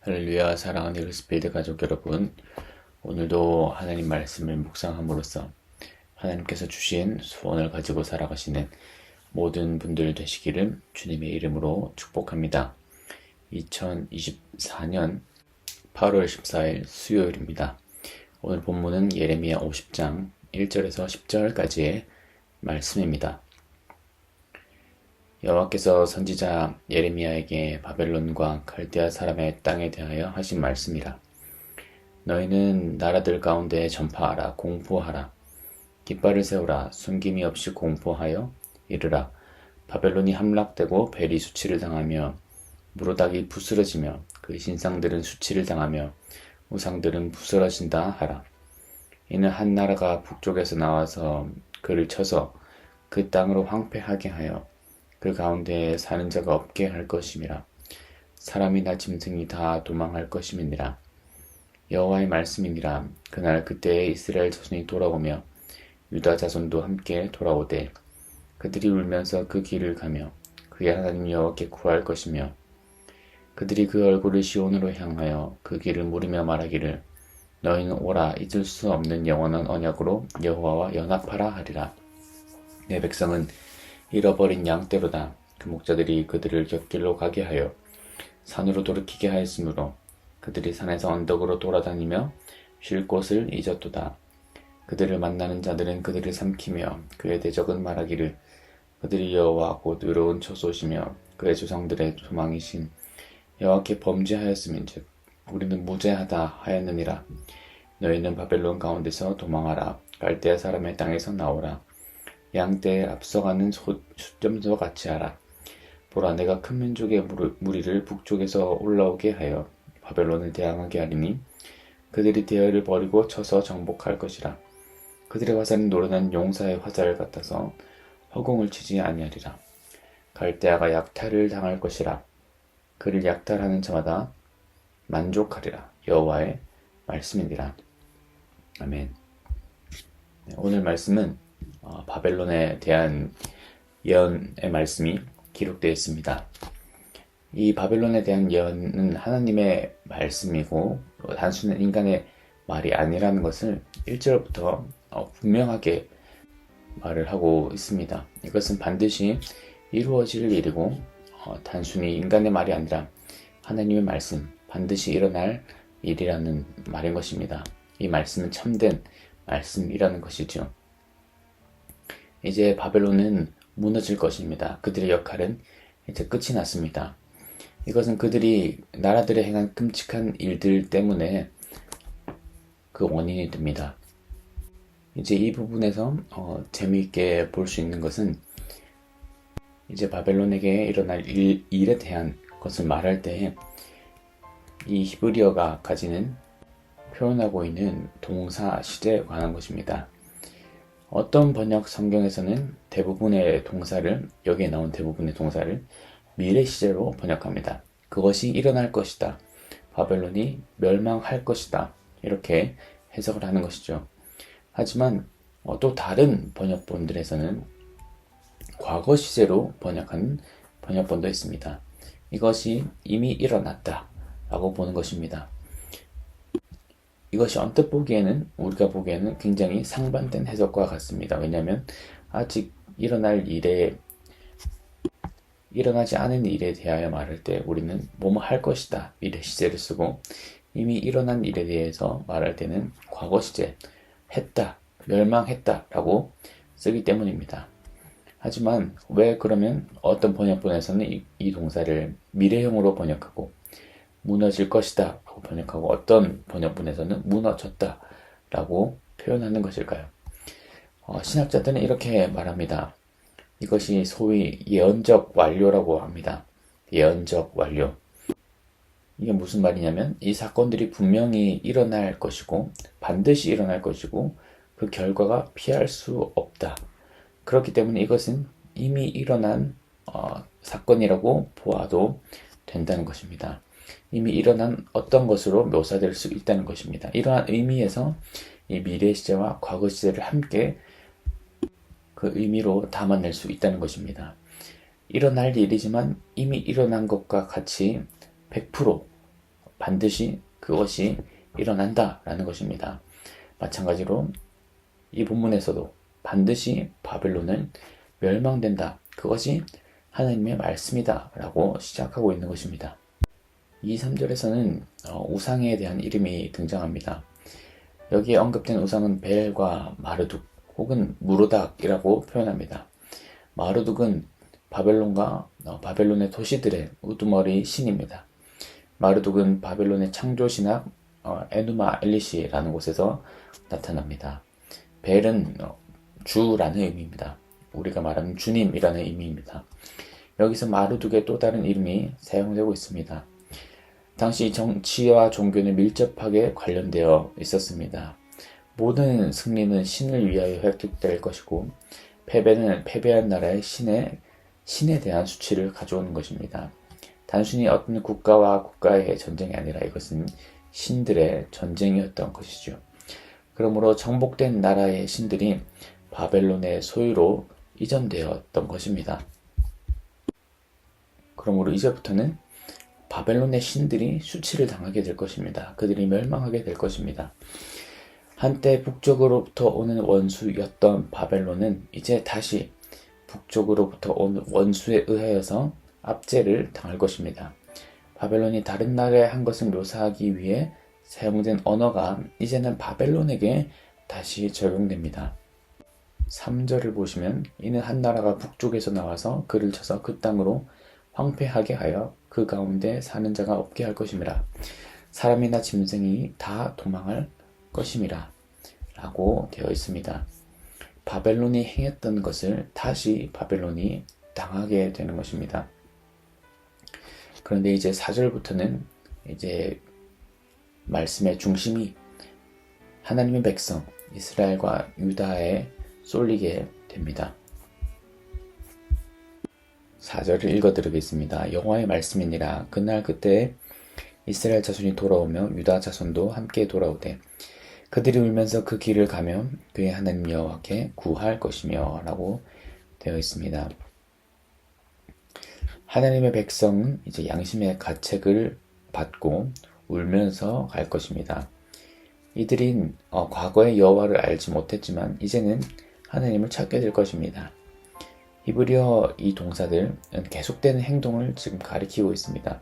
할렐루야. 사랑하는 히ル스필드 가족 여러분, 오늘도 하나님 말씀을 묵상함으로써 하나님께서 주신 소원을 가지고 살아가시는 모든 분들 되시기를 주님의 이름으로 축복합니다. 2024년 8월 14일 수요일입니다. 오늘 본문은 예레미야 50장 1절에서 10절까지의 말씀입니다. 여호와께서 선지자 예레미야에게 바벨론과 갈대아 사람의 땅에 대하여 하신 말씀이라. 너희는 나라들 가운데 전파하라, 공포하라. 깃발을 세우라, 숨김이 없이 공포하여 이르라. 바벨론이 함락되고 벨이 수치를 당하며 무로닥이 부스러지며 그 신상들은 수치를 당하며 우상들은 부스러진다 하라. 이는 한 나라가 북쪽에서 나와서 그를 쳐서 그 땅으로 황폐하게 하여 그 가운데에 사는 자가 없게 할 것임이라. 사람이나 짐승이 다 도망할 것임이니라. 여호와의 말씀이니라. 그날 그때에 이스라엘 자손이 돌아오며 유다 자손도 함께 돌아오되 그들이 울면서 그 길을 가며 그의 하나님 여호와께 구할 것이며 그들이 그 얼굴을 시온으로 향하여 그 길을 물으며 말하기를 너희는 오라, 잊을 수 없는 영원한 언약으로 여호와와 연합하라 하리라. 내 백성은 잃어버린 양떼로다. 그 목자들이 그들을 곁길로 가게 하여 산으로 돌이키게 하였으므로 그들이 산에서 언덕으로 돌아다니며 쉴 곳을 잊었도다. 그들을 만나는 자들은 그들을 삼키며 그의 대적은 말하기를 그들이 여호와 곧 의로운 처소시며 그의 조상들의 소망이신 여호와께 범죄하였음인즉 우리는 무죄하다 하였느니라. 너희는 바벨론 가운데서 도망하라. 갈대아 사람의 땅에서 나오라. 양떼에 앞서가는 숫점과 같이 하라. 보라, 내가 큰 민족의 무리를 북쪽에서 올라오게 하여 바벨론을 대항하게 하리니 그들이 대열을 버리고 쳐서 정복할 것이라. 그들의 화살은 노련한 용사의 화살 같아서 허공을 치지 아니하리라. 갈대아가 약탈을 당할 것이라. 그를 약탈하는 자마다 만족하리라. 여호와의 말씀이니라. 아멘. 오늘 말씀은 바벨론에 대한 예언의 말씀이 기록되어 있습니다. 이 바벨론에 대한 예언은 하나님의 말씀이고 단순한 인간의 말이 아니라는 것을 1절부터 분명하게 말을 하고 있습니다. 이것은 반드시 이루어질 일이고 단순히 인간의 말이 아니라 하나님의 말씀, 반드시 일어날 일이라는 말인 것입니다. 이 말씀은 참된 말씀이라는 것이죠. 이제 바벨론은 무너질 것입니다. 그들의 역할은 이제 끝이 났습니다. 이것은 그들이 나라들에 행한 끔찍한 일들 때문에 그 원인이 됩니다. 이제 이 부분에서 재미있게 볼 수 있는 것은 이제 바벨론에게 일어날 일에 대한 것을 말할 때 이 히브리어가 가지는 표현하고 있는 동사 시제에 관한 것입니다. 어떤 번역 성경에서는 대부분의 동사를, 여기에 나온 대부분의 동사를 미래 시제로 번역합니다. 그것이 일어날 것이다. 바벨론이 멸망할 것이다. 이렇게 해석을 하는 것이죠. 하지만 또 다른 번역본들에서는 과거 시제로 번역하는 번역본도 있습니다. 이것이 이미 일어났다 라고 보는 것입니다. 이것이 언뜻 보기에는, 우리가 보기에는 굉장히 상반된 해석과 같습니다. 왜냐하면 아직 일어나지 않은 일에 대하여 말할 때 우리는 뭐뭐 할 것이다 미래 시제를 쓰고, 이미 일어난 일에 대해서 말할 때는 과거 시제, 했다, 멸망했다 라고 쓰기 때문입니다. 하지만 왜 그러면 어떤 번역본에서는 이 동사를 미래형으로 번역하고 무너질 것이다 라고 번역하고 어떤 번역본에서는 무너졌다 라고 표현하는 것일까요? 신학자들은 이렇게 말합니다. 이것이 소위 예언적 완료라고 합니다. 예언적 완료. 이게 무슨 말이냐면 이 사건들이 분명히 일어날 것이고 반드시 일어날 것이고 그 결과가 피할 수 없다. 그렇기 때문에 이것은 이미 일어난 사건이라고 보아도 된다는 것입니다. 이미 일어난 어떤 것으로 묘사될 수 있다는 것입니다. 이러한 의미에서 이 미래 시제와 과거 시제를 함께 그 의미로 담아낼 수 있다는 것입니다. 일어날 일이지만 이미 일어난 것과 같이 100% 반드시 그것이 일어난다라는 것입니다. 마찬가지로 이 본문에서도 반드시 바벨론은 멸망된다. 그것이 하나님의 말씀이다 라고 시작하고 있는 것입니다. 이 3절에서는 우상에 대한 이름이 등장합니다. 여기에 언급된 우상은 벨과 마르둑 혹은 무로닥이라고 표현합니다. 마르둑은 바벨론과 바벨론의 도시들의 우두머리 신입니다. 마르둑은 바벨론의 창조신학 에누마 엘리시라는 곳에서 나타납니다. 벨은 주라는 의미입니다. 우리가 말하는 주님이라는 의미입니다. 여기서 마르둑의 또 다른 이름이 사용되고 있습니다. 당시 정치와 종교는 밀접하게 관련되어 있었습니다. 모든 승리는 신을 위하여 획득될 것이고 패배는 패배한 나라의 신에 대한 수치를 가져오는 것입니다. 단순히 어떤 국가와 국가의 전쟁이 아니라 이것은 신들의 전쟁이었던 것이죠. 그러므로 정복된 나라의 신들이 바벨론의 소유로 이전되었던 것입니다. 그러므로 이제부터는 바벨론의 신들이 수치를 당하게 될 것입니다. 그들이 멸망하게 될 것입니다. 한때 북쪽으로부터 오는 원수였던 바벨론은 이제 다시 북쪽으로부터 온 원수에 의하여서 압제를 당할 것입니다. 바벨론이 다른 나라에 한 것을 묘사하기 위해 사용된 언어가 이제는 바벨론에게 다시 적용됩니다. 3절을 보시면 이는 한 나라가 북쪽에서 나와서 그를 쳐서 그 땅으로 황폐하게 하여 그 가운데 사는 자가 없게 할 것임이라. 사람이나 짐승이 다 도망할 것임이라 라고 되어 있습니다. 바벨론이 행했던 것을 다시 바벨론이 당하게 되는 것입니다. 그런데 이제 4절부터는 이제 말씀의 중심이 하나님의 백성 이스라엘과 유다에 쏠리게 됩니다. 4절을 읽어드리겠습니다. 여호와의 말씀이니라. 그날 그때 이스라엘 자손이 돌아오며 유다 자손도 함께 돌아오되 그들이 울면서 그 길을 가며 그의 하나님 여호와께 구할 것이며 라고 되어 있습니다. 하나님의 백성은 이제 양심의 가책을 받고 울면서 갈 것입니다. 이들이 과거의 여호와를 알지 못했지만 이제는 하나님을 찾게 될 것입니다. 히브리어 이 동사들은 계속되는 행동을 지금 가리키고 있습니다.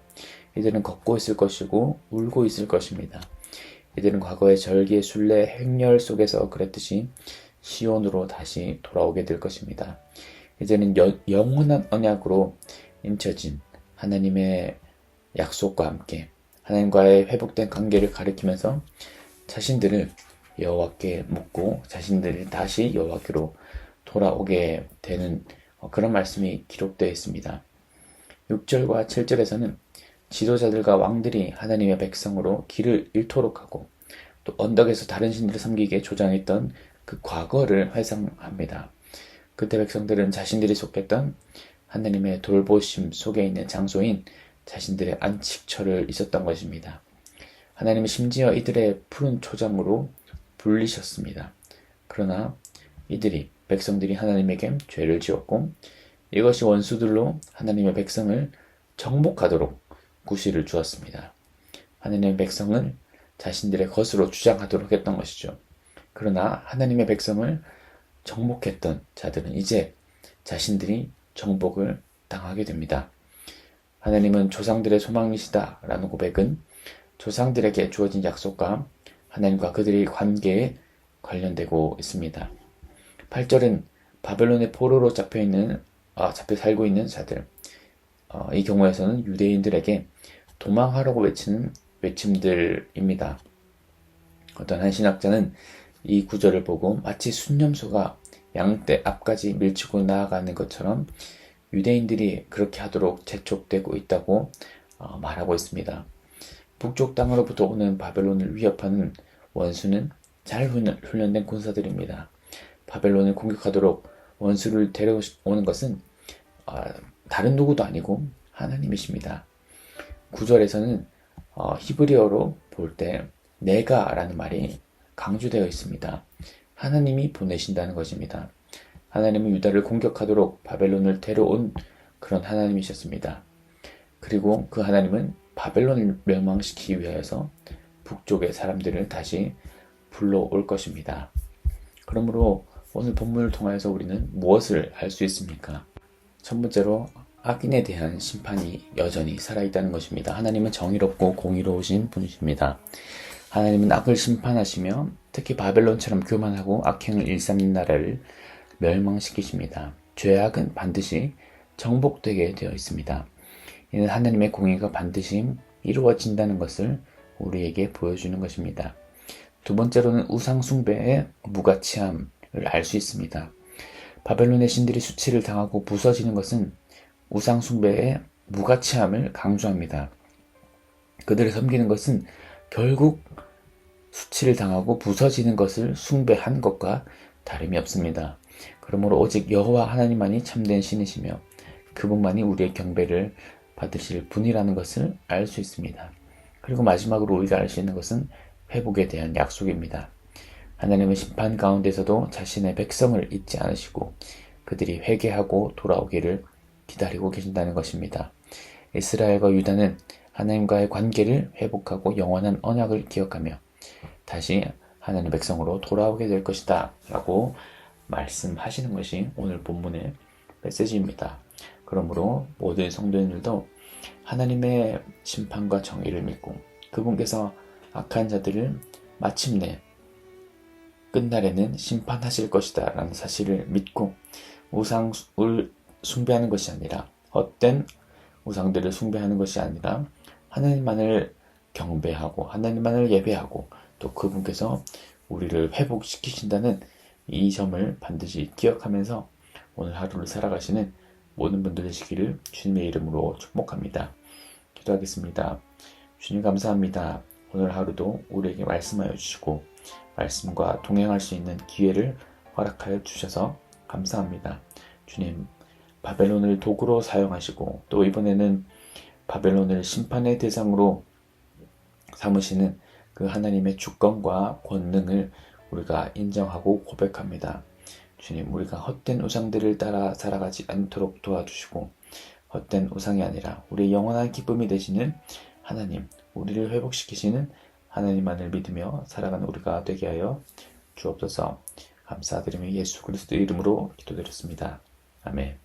이들은 걷고 있을 것이고 울고 있을 것입니다. 이들은 과거의 절기의 순례 행렬 속에서 그랬듯이 시온으로 다시 돌아오게 될 것입니다. 이제는 영원한 언약으로 인쳐진 하나님의 약속과 함께 하나님과의 회복된 관계를 가리키면서 자신들을 여호와께 묻고 자신들이 다시 여호와께로 돌아오게 되는 그런 말씀이 기록되어 있습니다. 6절과 7절에서는 지도자들과 왕들이 하나님의 백성으로 길을 잃도록 하고 또 언덕에서 다른 신들을 섬기게 조장했던 그 과거를 회상합니다. 그때 백성들은 자신들이 속했던 하나님의 돌보심 속에 있는 장소인 자신들의 안식처를 잊었던 것입니다. 하나님은 심지어 이들의 푸른 초장으로 불리셨습니다. 그러나 이들이 백성들이 하나님에게 죄를 지었고 이것이 원수들로 하나님의 백성을 정복하도록 구실을 주었습니다. 하나님의 백성을 자신들의 것으로 주장하도록 했던 것이죠. 그러나 하나님의 백성을 정복했던 자들은 이제 자신들이 정복을 당하게 됩니다. 하나님은 조상들의 소망이시다 라는 고백은 조상들에게 주어진 약속과 하나님과 그들의 관계에 관련되고 있습니다. 8절은 바벨론의 포로로 잡혀 살고 있는 자들, 이 경우에서는 유대인들에게 도망하라고 외치는 외침들입니다. 어떤 한 신학자는 이 구절을 보고 마치 순념소가 양떼 앞까지 밀치고 나아가는 것처럼 유대인들이 그렇게 하도록 재촉되고 있다고 말하고 있습니다. 북쪽 땅으로부터 오는 바벨론을 위협하는 원수는 잘 훈련된 군사들입니다. 바벨론을 공격하도록 원수를 데려오는 것은 다른 누구도 아니고 하나님이십니다. 9절에서는 히브리어로 볼 때 내가라는 말이 강조되어 있습니다. 하나님이 보내신다는 것입니다. 하나님은 유다를 공격하도록 바벨론을 데려온 그런 하나님이셨습니다. 그리고 그 하나님은 바벨론을 멸망시키기 위하여서 북쪽의 사람들을 다시 불러올 것입니다. 그러므로 오늘 본문을 통하여서 우리는 무엇을 알 수 있습니까? 첫 번째로 악인에 대한 심판이 여전히 살아있다는 것입니다. 하나님은 정의롭고 공의로우신 분이십니다. 하나님은 악을 심판하시며 특히 바벨론처럼 교만하고 악행을 일삼는 나라를 멸망시키십니다. 죄악은 반드시 정복되게 되어 있습니다. 이는 하나님의 공의가 반드시 이루어진다는 것을 우리에게 보여주는 것입니다. 두 번째로는 우상 숭배의 무가치함을 알 수 있습니다. 바벨론의 신들이 수치를 당하고 부서지는 것은 우상 숭배의 무가치함을 강조합니다. 그들을 섬기는 것은 결국 수치를 당하고 부서지는 것을 숭배한 것과 다름이 없습니다. 그러므로 오직 여호와 하나님만이 참된 신이시며 그분만이 우리의 경배를 받으실 분이라는 것을 알 수 있습니다. 그리고 마지막으로 우리가 알 수 있는 것은 회복에 대한 약속입니다. 하나님은 심판 가운데서도 자신의 백성을 잊지 않으시고 그들이 회개하고 돌아오기를 기다리고 계신다는 것입니다. 이스라엘과 유다는 하나님과의 관계를 회복하고 영원한 언약을 기억하며 다시 하나님의 백성으로 돌아오게 될 것이다 라고 말씀하시는 것이 오늘 본문의 메시지입니다. 그러므로 모든 성도님들도 하나님의 심판과 정의를 믿고 그분께서 악한 자들을 마침내 끝날에는 심판하실 것이다 라는 사실을 믿고 우상을 숭배하는 것이 아니라 헛된 우상들을 숭배하는 것이 아니라 하나님만을 경배하고 하나님만을 예배하고 또 그분께서 우리를 회복시키신다는 이 점을 반드시 기억하면서 오늘 하루를 살아가시는 모든 분들 되시기를 주님의 이름으로 축복합니다. 기도하겠습니다. 주님 감사합니다. 오늘 하루도 우리에게 말씀하여 주시고 말씀과 동행할 수 있는 기회를 허락하여 주셔서 감사합니다. 주님, 바벨론을 도구로 사용하시고 또 이번에는 바벨론을 심판의 대상으로 삼으시는 그 하나님의 주권과 권능을 우리가 인정하고 고백합니다. 주님, 우리가 헛된 우상들을 따라 살아가지 않도록 도와주시고 헛된 우상이 아니라 우리의 영원한 기쁨이 되시는 하나님, 우리를 회복시키시는 하나님만을 믿으며 살아가는 우리가 되게 하여 주옵소서. 감사드리며 예수 그리스도의 이름으로 기도드렸습니다. 아멘.